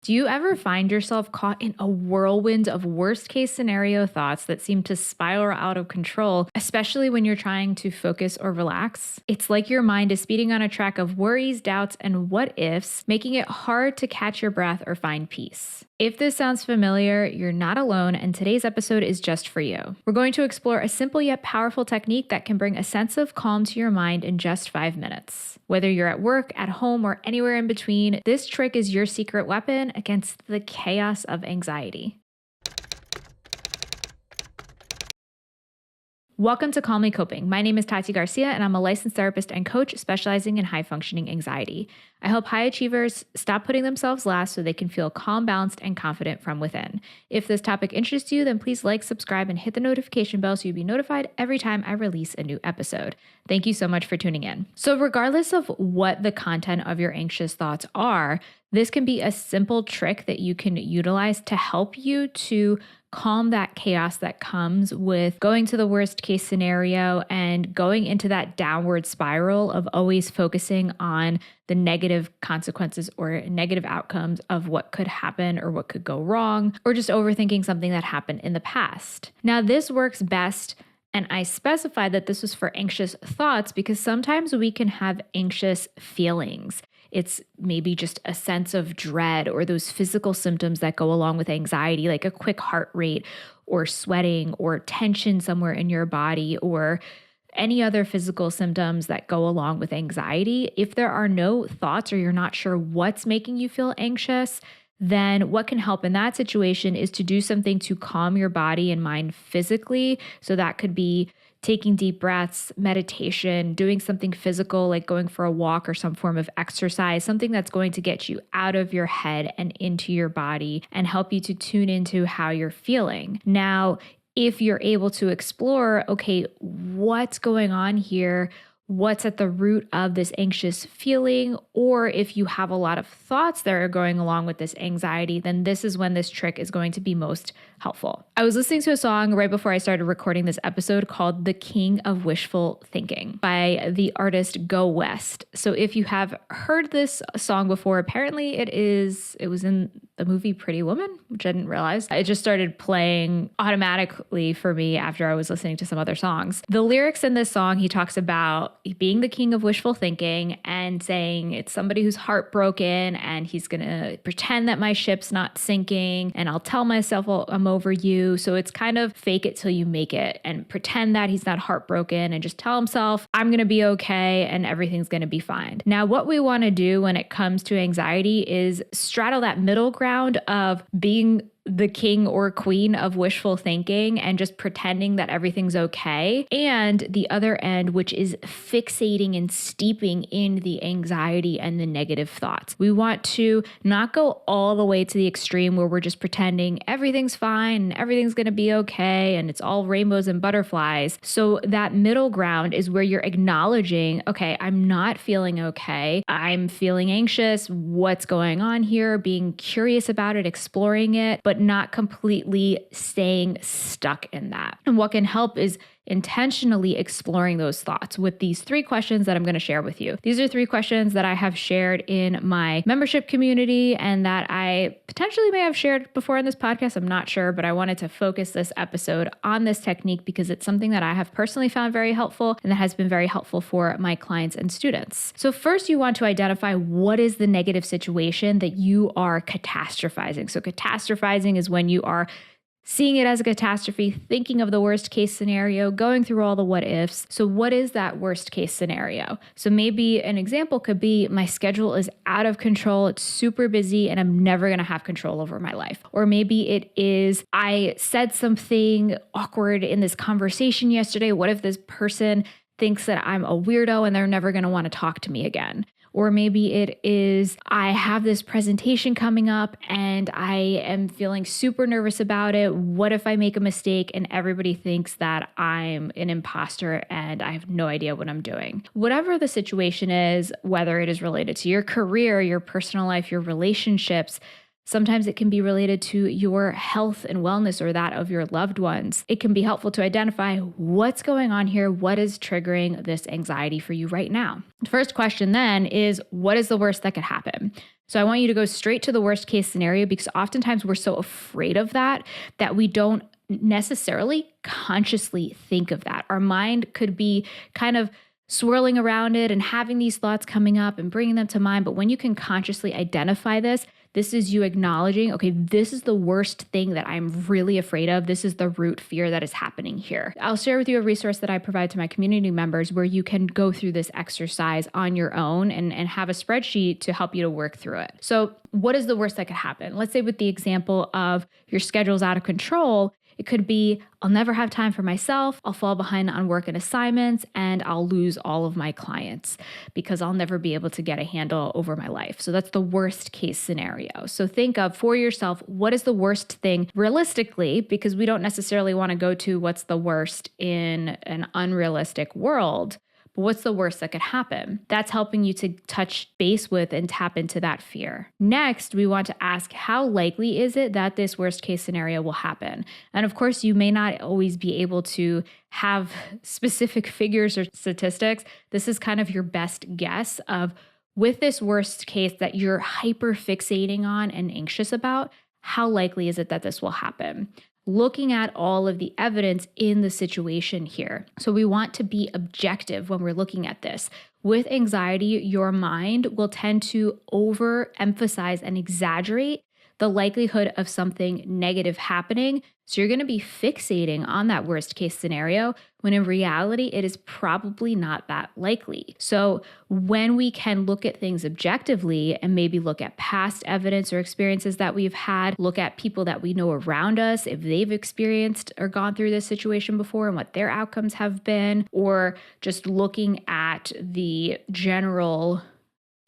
Do you ever find yourself caught in a whirlwind of worst case scenario thoughts that seem to spiral out of control, especially when you're trying to focus or relax? It's like your mind is speeding on a track of worries, doubts, and what ifs, making it hard to catch your breath or find peace. If this sounds familiar, you're not alone, and today's episode is just for you. We're going to explore a simple yet powerful technique that can bring a sense of calm to your mind in just 5 minutes. Whether you're at work, at home, or anywhere in between, this trick is your secret weapon against the chaos of anxiety. Welcome to Calmly Coping. My name is Tati Garcia, and I'm a licensed therapist and coach specializing in high-functioning anxiety. I help high achievers stop putting themselves last so they can feel calm, balanced, and confident from within. If this topic interests you, then please like, subscribe, and hit the notification bell so you'll be notified every time I release a new episode. Thank you so much for tuning in. So regardless of what the content of your anxious thoughts are, this can be a simple trick that you can utilize to help you to calm that chaos that comes with going to the worst case scenario and going into that downward spiral of always focusing on the negative consequences or negative outcomes of what could happen or what could go wrong, or just overthinking something that happened in the past. Now, this works best, and I specified that this was for anxious thoughts because sometimes we can have anxious feelings. It's maybe just a sense of dread or those physical symptoms that go along with anxiety, like a quick heart rate or sweating or tension somewhere in your body or any other physical symptoms that go along with anxiety. If there are no thoughts or you're not sure what's making you feel anxious, then what can help in that situation is to do something to calm your body and mind physically. So that could be taking deep breaths, meditation, doing something physical like going for a walk or some form of exercise, something that's going to get you out of your head and into your body and help you to tune into how you're feeling. Now, if you're able to explore, okay, what's going on here? What's at the root of this anxious feeling, or if you have a lot of thoughts that are going along with this anxiety, then this is when this trick is going to be most helpful. I was listening to a song right before I started recording this episode called The King of Wishful Thinking by the artist Go West. So if you have heard this song before, apparently it was in the movie Pretty Woman, which I didn't realize. It just started playing automatically for me after I was listening to some other songs. The lyrics in this song, he talks about being the king of wishful thinking and saying it's somebody who's heartbroken and he's going to pretend that my ship's not sinking and I'll tell myself, well, I'm over you. So it's kind of fake it till you make it and pretend that he's not heartbroken and just tell himself, I'm going to be okay and everything's going to be fine. Now, what we want to do when it comes to anxiety is straddle that middle ground of being the king or queen of wishful thinking and just pretending that everything's okay. And the other end, which is fixating and steeping in the anxiety and the negative thoughts. We want to not go all the way to the extreme where we're just pretending everything's fine and everything's going to be okay and it's all rainbows and butterflies. So that middle ground is where you're acknowledging, okay, I'm not feeling okay. I'm feeling anxious. What's going on here? Being curious about it, exploring it, but not completely staying stuck in that. And what can help is intentionally exploring those thoughts with these 3 questions that I'm going to share with you. These are 3 questions that I have shared in my membership community and that I potentially may have shared before in this podcast. I'm not sure, but I wanted to focus this episode on this technique because it's something that I have personally found very helpful and that has been very helpful for my clients and students. So first, you want to identify what is the negative situation that you are catastrophizing. So catastrophizing is when you are seeing it as a catastrophe, thinking of the worst case scenario, going through all the what ifs. So what is that worst case scenario? So maybe an example could be my schedule is out of control. It's super busy and I'm never going to have control over my life. Or maybe it is I said something awkward in this conversation yesterday. What if this person thinks that I'm a weirdo and they're never going to want to talk to me again? Or maybe it is, I have this presentation coming up and I am feeling super nervous about it. What if I make a mistake and everybody thinks that I'm an imposter and I have no idea what I'm doing? Whatever the situation is, whether it is related to your career, your personal life, your relationships, sometimes it can be related to your health and wellness or that of your loved ones. It can be helpful to identify what's going on here, what is triggering this anxiety for you right now. The first question then is, what is the worst that could happen? So I want you to go straight to the worst case scenario, because oftentimes we're so afraid of that we don't necessarily consciously think of that. Our mind could be kind of swirling around it and having these thoughts coming up and bringing them to mind. But when you can consciously identify this is you acknowledging, okay, this is the worst thing that I'm really afraid of. This is the root fear that is happening here. I'll share with you a resource that I provide to my community members where you can go through this exercise on your own and have a spreadsheet to help you to work through it. So what is the worst that could happen? Let's say with the example of your schedule's out of control, it could be, I'll never have time for myself, I'll fall behind on work and assignments, and I'll lose all of my clients because I'll never be able to get a handle over my life. So that's the worst case scenario. So think of for yourself, what is the worst thing realistically, because we don't necessarily want to go to what's the worst in an unrealistic world. But what's the worst that could happen? That's helping you to touch base with and tap into that fear. Next, we want to ask, how likely is it that this worst case scenario will happen? And of course, you may not always be able to have specific figures or statistics. This is kind of your best guess of, with this worst case that you're hyper fixating on and anxious about, how likely is it that this will happen? Looking at all of the evidence in the situation here. So we want to be objective when we're looking at this. With anxiety, your mind will tend to overemphasize and exaggerate the likelihood of something negative happening. So you're going to be fixating on that worst case scenario when in reality, it is probably not that likely. So when we can look at things objectively and maybe look at past evidence or experiences that we've had, look at people that we know around us, if they've experienced or gone through this situation before and what their outcomes have been, or just looking at the general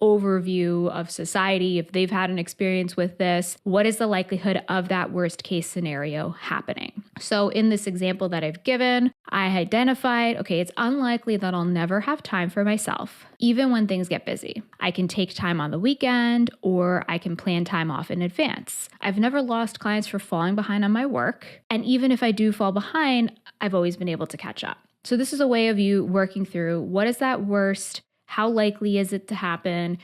overview of society, if they've had an experience with this, what is the likelihood of that worst case scenario happening? So in this example that I've given, I identified, okay, it's unlikely that I'll never have time for myself, even when things get busy. I can take time on the weekend, or I can plan time off in advance. I've never lost clients for falling behind on my work. And even if I do fall behind, I've always been able to catch up. So this is a way of you working through, what is that worst? How likely is it to happen?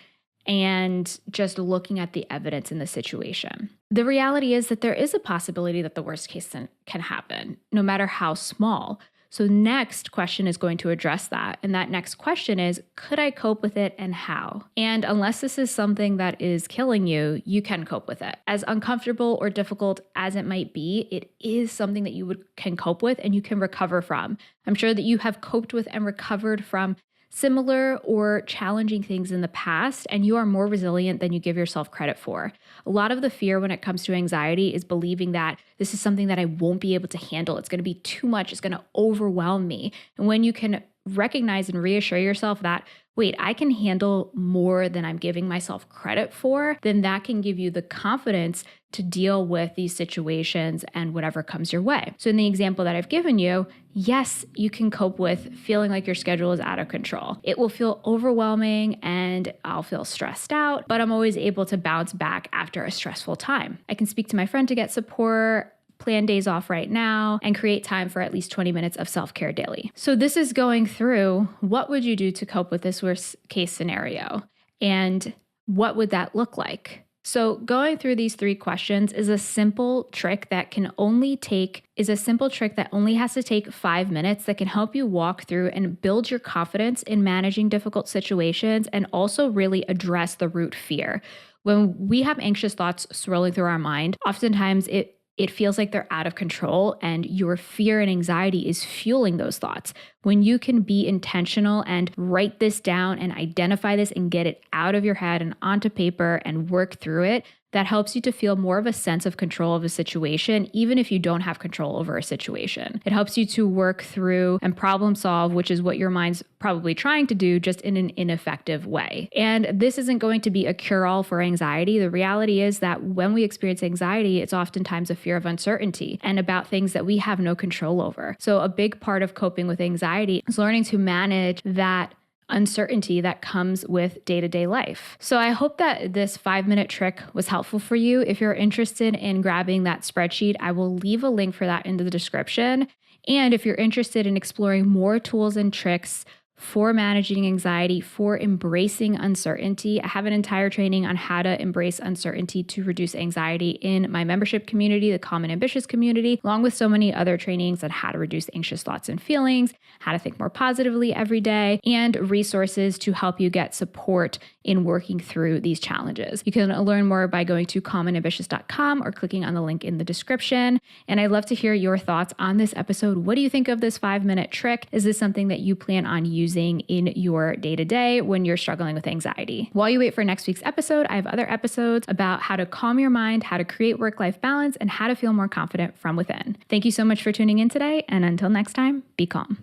And just looking at the evidence in the situation. The reality is that there is a possibility that the worst case can happen, no matter how small. So next question is going to address that. And that next question is, could I cope with it and how? And unless this is something that is killing you, you can cope with it. As uncomfortable or difficult as it might be, it is something that you can cope with and you can recover from. I'm sure that you have coped with and recovered from similar or challenging things in the past, and you are more resilient than you give yourself credit for. A lot of the fear when it comes to anxiety is believing that this is something that I won't be able to handle. It's going to be too much. It's going to overwhelm me. And when you can recognize and reassure yourself that, wait, I can handle more than I'm giving myself credit for, then that can give you the confidence to deal with these situations and whatever comes your way. So in the example that I've given you, yes, you can cope with feeling like your schedule is out of control. It will feel overwhelming and I'll feel stressed out, but I'm always able to bounce back after a stressful time. I can speak to my friend to get support, plan days off right now, and create time for at least 20 minutes of self-care daily. So this is going through, what would you do to cope with this worst case scenario? And what would that look like? So going through these 3 questions is a simple trick that only has to take 5 minutes, that can help you walk through and build your confidence in managing difficult situations and also really address the root fear. When we have anxious thoughts swirling through our mind, oftentimes it feels like they're out of control, and your fear and anxiety is fueling those thoughts. When you can be intentional and write this down and identify this and get it out of your head and onto paper and work through it, that helps you to feel more of a sense of control of a situation, even if you don't have control over a situation. It helps you to work through and problem solve, which is what your mind's probably trying to do, just in an ineffective way. And this isn't going to be a cure-all for anxiety. The reality is that when we experience anxiety, it's oftentimes a fear of uncertainty and about things that we have no control over. So a big part of coping with anxiety is learning to manage that uncertainty that comes with day-to-day life. So I hope that this 5-minute trick was helpful for you. If you're interested in grabbing that spreadsheet, I will leave a link for that in the description. And if you're interested in exploring more tools and tricks for managing anxiety, for embracing uncertainty. I have an entire training on how to embrace uncertainty to reduce anxiety in my membership community, the Calm and Ambitious community, along with so many other trainings on how to reduce anxious thoughts and feelings, how to think more positively every day, and resources to help you get support in working through these challenges. You can learn more by going to calmandambitious.com or clicking on the link in the description. And I'd love to hear your thoughts on this episode. What do you think of this 5-minute trick? Is this something that you plan on using in your day-to-day when you're struggling with anxiety? While you wait for next week's episode, I have other episodes about how to calm your mind, how to create work-life balance, and how to feel more confident from within. Thank you so much for tuning in today. And until next time, be calm.